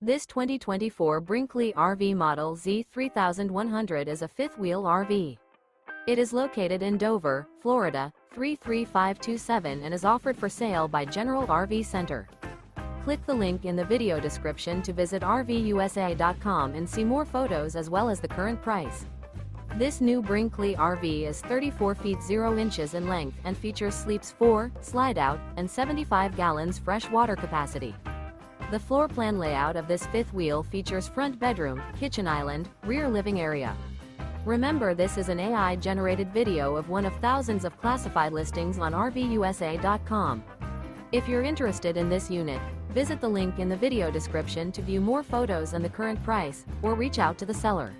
This 2024 Brinkley RV Model Z 3100 is a fifth-wheel RV. It is located in Dover, Florida, 33527 and is offered for sale by General RV Center. Click the link in the video description to visit RVUSA.com and see more photos as well as the current price. This new Brinkley RV is 34 feet 0 inches in length and features sleeps 4, Slideout, and 75 gallons fresh water capacity. The floor plan layout of this fifth wheel features front bedroom, kitchen island, rear living area. Remember, this is an AI-generated video of one of thousands of classified listings on RVUSA.com. If you're interested in this unit, visit the link in the video description to view more photos and the current price, or reach out to the seller.